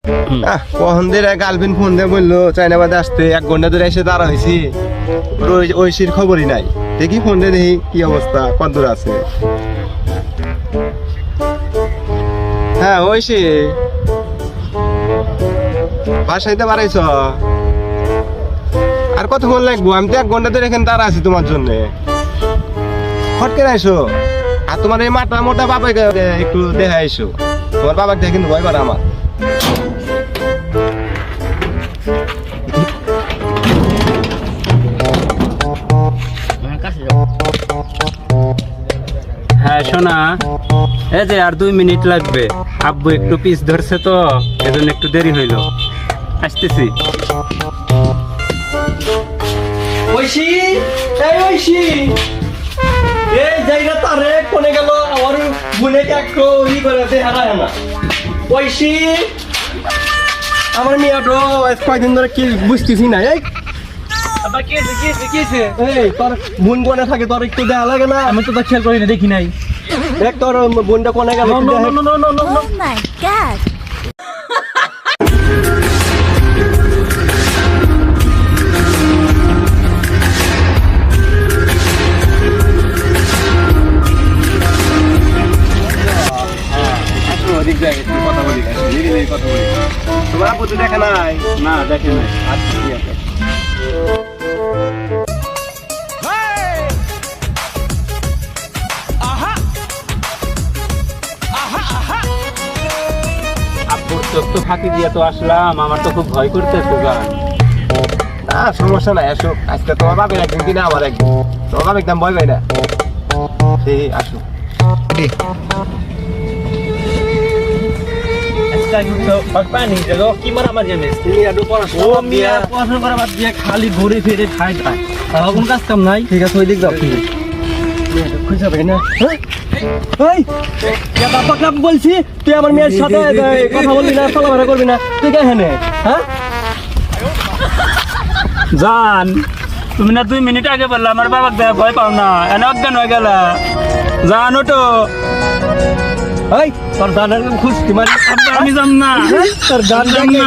কখন দিয়ে girlfriend phone দিয়ে বললো চাইনাবাদে আসতে 1 ঘন্টা ধরে এসে দাঁড়া হয়েছি, ঐশীর খবরই নাই। দেখি ফোন দিয়ে দেখি কি অবস্থা, কত দূর আছে। হ্যাঁ ঐশী, বাসাইতে বাড়াইছ? আর কতক্ষণ লাগবো? আমি তো 1 ঘন্টা ধরে এখানে দাঁড়া আছি তোমার জন্য। ফটকে আইসো। আর তোমার এই মাথা মোটা বাবাকে একটু দেখা আইসো। তোমার বাবাকে দেখে কিন্তু ভয় করে আমার। হ্যাঁ শোনা, এই যে আর 2 মিনিট লাগবে। আব্বু একটু পিস ধরছে তো, এজন্য একটু দেরি হইলো। আসতেছি। ঐশী, এই ঐশী, এই জায়গা তারে কোনে গেল? আমার বোনেকে একটু ই করে দে, হারা না ঐশী। আমার মেয়েটো কয়দিন ধরে কি বুঝতেছি না। এই এই তোর বোন কোনে থাকে, তোর একটু দেয়া লাগে না? আমি তো খেয়াল করি না, দেখি নাই। দেখ তোর বোনটা কোনে গেল। Oh my god! কথা বলি, কথা বলি। তোমার আপু তো দেখা নাই? না দেখে নাই। আচ্ছা ঠিক আছে। আব্বুর চোখ তো ফাঁকি দিয়ে তো আসলাম, আমার তো খুব ভয় করতেছে গান। না সমস্যা নাই, আসো। আজকে তোমার বাপের একদিন কিনা আমার একদিন। তোমার বাপ একদম ভয় পাই না। সেই আসো। খালি ঘুরে ফিরে খাই কোন কাজ কাম নাই। ঠিক আছে, ওই দিক যাও। খুঁজে পাই না। বাবা বলছি তুই আমার মেয়ের সাথে কথা বলবি না, চলাফেরা করবি না। তুই কেন? হ্যাঁ জান, তুমি না 2 মিনিট আগে বললা আমার বাবাকে দেয়া ভয় পাও না, এনে অজ্ঞান হয়ে গেলা। জান ওটো। এই তোর দাদার খুঁজছি মানে আমি জান না, তোর গান জান না।